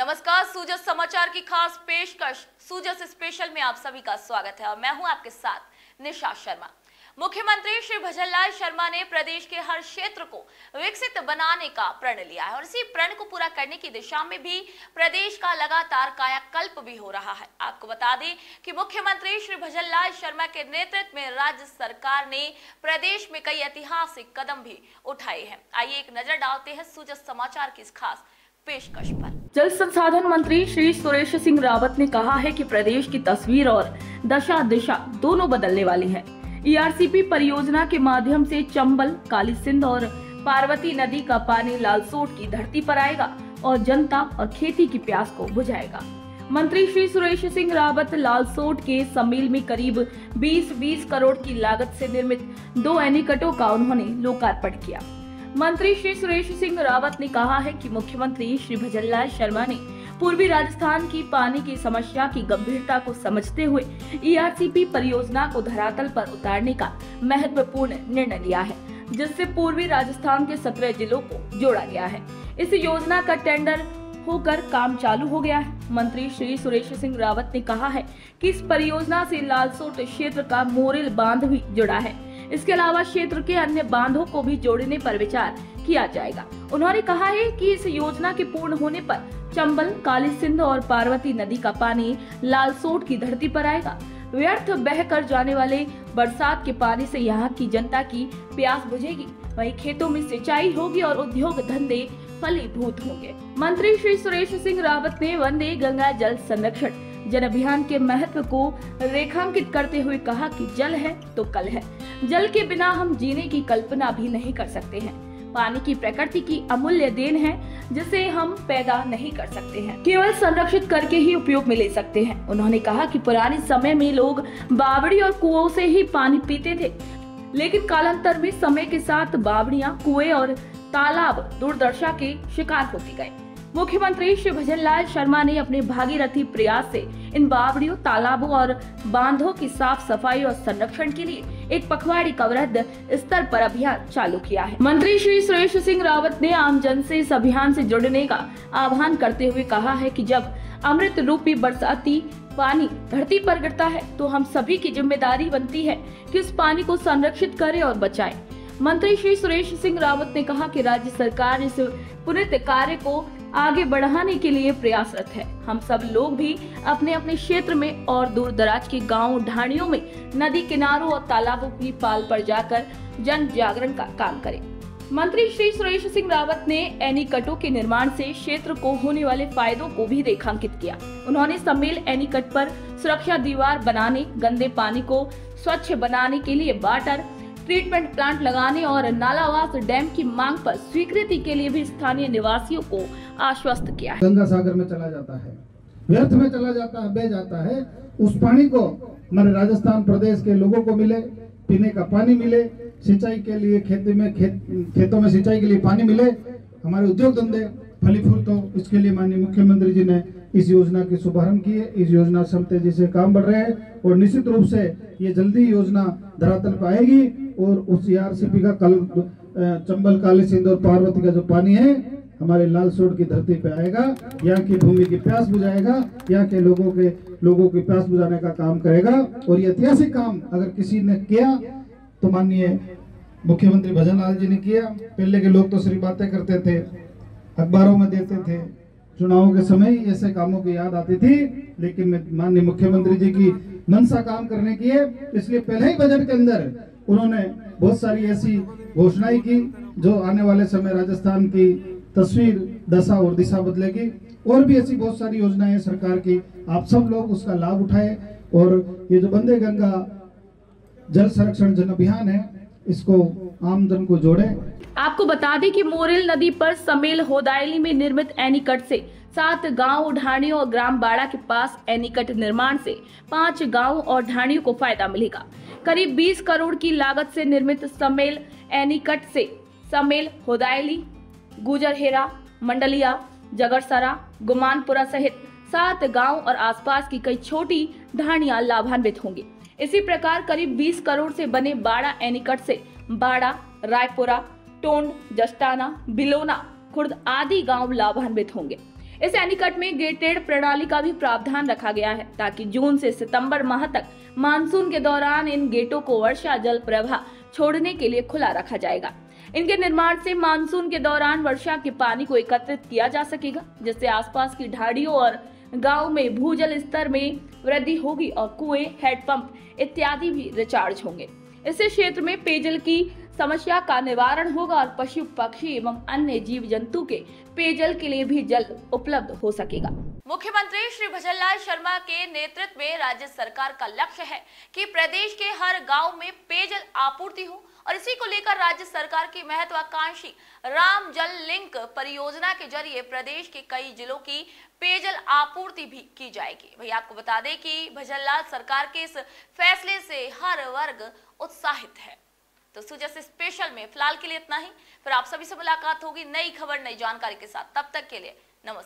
नमस्कार, सूजस समाचार की खास पेशकश सूजस स्पेशल में आप सभी का स्वागत है और मैं हूं आपके साथ निशा शर्मा। मुख्यमंत्री श्री भजनलाल शर्मा ने प्रदेश के हर क्षेत्र को विकसित बनाने का प्रण लिया है और इसी प्रण को पूरा करने की दिशा में भी प्रदेश का लगातार कायाकल्प भी हो रहा है। आपको बता दें कि मुख्यमंत्री श्री भजनलाल शर्मा के नेतृत्व में राज्य सरकार ने प्रदेश में कई ऐतिहासिक कदम भी उठाए हैं। आइए एक नजर डालते हैं सूजस समाचार की इस खास पेशकश पर। जल संसाधन मंत्री श्री सुरेश सिंह रावत ने कहा है कि प्रदेश की तस्वीर और दशा दिशा दोनों बदलने वाली है। ईआरसीपी परियोजना के माध्यम से चंबल, काली सिंध और पार्वती नदी का पानी लालसोट की धरती पर आएगा और जनता और खेती की प्यास को बुझाएगा। मंत्री श्री सुरेश सिंह रावत लालसोट के समील में करीब 20 करोड़ की लागत से निर्मित 2 एनीकटों का उन्होंने लोकार्पण किया। मंत्री श्री सुरेश सिंह रावत ने कहा है कि मुख्यमंत्री श्री भजनलाल शर्मा ने पूर्वी राजस्थान की पानी की समस्या की गंभीरता को समझते हुए ईआरसीपी परियोजना को धरातल पर उतारने का महत्वपूर्ण निर्णय लिया है, जिससे पूर्वी राजस्थान के 17 जिलों को जोड़ा गया है। इस योजना का टेंडर होकर काम चालू हो गया है। मंत्री श्री सुरेश सिंह रावत ने कहा है कि इस परियोजना से लालसोट क्षेत्र का मोरेल बांध भी जुड़ा है। इसके अलावा क्षेत्र के अन्य बांधों को भी जोड़ने पर विचार किया जाएगा। उन्होंने कहा है कि इस योजना के पूर्ण होने पर चंबल, काली सिंध और पार्वती नदी का पानी लालसोट की धरती पर आएगा। व्यर्थ बह कर जाने वाले बरसात के पानी से यहाँ की जनता की प्यास बुझेगी, वहीं खेतों में सिंचाई होगी और उद्योग धंधे फलीभूत होंगे। मंत्री श्री सुरेश सिंह रावत ने वंदे गंगा जल संरक्षण जन अभियान के महत्व को रेखांकित करते हुए कहा कि जल है तो कल है। जल के बिना हम जीने की कल्पना भी नहीं कर सकते हैं। पानी की प्रकृति की अमूल्य देन है जिसे हम पैदा नहीं कर सकते हैं, केवल संरक्षित करके ही उपयोग में ले सकते हैं। उन्होंने कहा कि पुराने समय में लोग बावड़ी और कुओं से ही पानी पीते थे, लेकिन कालांतर में समय के साथ बावड़ियां, कुएं और तालाब दुर्दशा के शिकार होते गए। मुख्यमंत्री श्री भजनलाल शर्मा ने अपने भागीरथी प्रयास से इन बावड़ियों, तालाबों और बांधों की साफ सफाई और संरक्षण के लिए एक पखवाड़ी का वृहद स्तर पर अभियान चालू किया है। मंत्री श्री सुरेश सिंह रावत ने आम जन से इस अभियान से जुड़ने का आह्वान करते हुए कहा है कि जब अमृत रूपी बरसाती पानी धरती पर गिरता है तो हम सभी की जिम्मेदारी बनती है कि उस पानी को संरक्षित करें और बचाएं। मंत्री श्री सुरेश सिंह रावत ने कहा कि राज्य सरकार इस पुनीत कार्य को आगे बढ़ाने के लिए प्रयासरत है। हम सब लोग भी अपने अपने क्षेत्र में और दूर दराज के गांव ढाणियों में नदी किनारों और तालाबों की पाल पर जाकर जन जागरण का काम करें। मंत्री श्री सुरेश सिंह रावत ने एनीकटों के निर्माण से क्षेत्र को होने वाले फायदों को भी रेखांकित किया। उन्होंने समेल एनीकट पर सुरक्षा दीवार बनाने, गंदे पानी को स्वच्छ बनाने के लिए वाटर ट्रीटमेंट प्लांट लगाने और नालावास डैम की मांग पर स्वीकृति के लिए भी स्थानीय निवासियों को आश्वस्त किया है। गंगा सागर में चला जाता है, व्यर्थ में चला जाता है, बह जाता है। उस पानी को हमारे राजस्थान प्रदेश के लोगों को मिले, पीने का पानी मिले, सिंचाई के लिए खेतों में सिंचाई के लिए पानी मिले, हमारे उद्योग धंधे फलीभूत हो। इसके लिए माननीय मुख्यमंत्री जी ने इस योजना के शुभारंभ किए। इस योजना से तेजी से काम बढ़ रहे हैं और निश्चित रूप से ये जल्दी योजना धरातल पर आएगी और उस ईआरसीपी का कल चंबल, काली सिंध और पार्वती का जो पानी है हमारे लालसोट की धरती पे आएगा, यहाँ की भूमि की प्यास बुझाएगा, यहाँ के लोगों की प्यास बुझाने का काम करेगा। और ये ऐतिहासिक काम अगर किसी ने किया तो माननीय मुख्यमंत्री भजनलाल जी ने किया। पहले के लोग तो सिर्फ बातें करते थे, अखबारों में देते थे, चुनावों के समय ऐसे कामों की याद आती थी, लेकिन माननीय मुख्यमंत्री जी की मनसा काम करने की है। इसलिए पहले ही बजट के अंदर उन्होंने बहुत सारी ऐसी घोषणाएं की जो आने वाले समय राजस्थान की तस्वीर, दशा और दिशा बदलेगी। और भी ऐसी बहुत सारी योजनाएं हैं सरकार की, आप सब लोग उसका लाभ उठाएं। और ये जो वंदे गंगा जल संरक्षण जन अभियान है, इसको आम जन को जोड़े। आपको बता दें कि मोरेल नदी पर समेल होदायली में निर्मित एनीकट से 7 गांव ढाणियों और ग्राम बाड़ा के पास एनीकट निर्माण से 5 गांव और ढाणियों को फायदा मिलेगा। करीब 20 करोड़ की लागत से निर्मित समेल एनीकट से समेल, होदायली, गुजरहेरा, मंडलिया, जगरसरा, गुमानपुरा सहित 7 गांव और आसपास की कई छोटी ढाणियां लाभान्वित होंगी। इसी प्रकार करीब 20 करोड़ से बने बाड़ा एनीकट से बाड़ा, रायपुरा, टोंड, जस्टाना, बिलोना, खुर्द आदि गांव लाभान्वित होंगे। इस एनीकट में गेटेड प्रणाली का भी प्रावधान रखा गया है ताकि जून से सितंबर माह तक मानसून के दौरान इन गेटों को वर्षा जल प्रवाह छोड़ने के लिए खुला रखा जाएगा। इनके निर्माण से मानसून के दौरान वर्षा के पानी को एकत्रित किया जा सकेगा, जिससे आसपास की ढाड़ियों और गांव में भूजल स्तर में वृद्धि होगी और कुएं, हैंडपंप इत्यादि भी रिचार्ज होंगे। इससे क्षेत्र में पेयजल की समस्या का निवारण होगा और पशु पक्षी एवं अन्य जीव जंतु के पेयजल के लिए भी जल उपलब्ध हो सकेगा। मुख्यमंत्री श्री भजनलाल शर्मा के नेतृत्व में राज्य सरकार का लक्ष्य है कि प्रदेश के हर गांव में पेयजल आपूर्ति हो और इसी को लेकर राज्य सरकार की महत्वाकांक्षी राम जल लिंक परियोजना के जरिए प्रदेश के कई जिलों की पेयजल आपूर्ति भी की जाएगी। भैया आपको बता दें कि भजनलाल सरकार के इस फैसले से हर वर्ग उत्साहित है। तो सुजा से स्पेशल में फिलहाल के लिए इतना ही, फिर आप सभी से मुलाकात होगी नई खबर नई जानकारी के साथ। तब तक के लिए नमस्कार।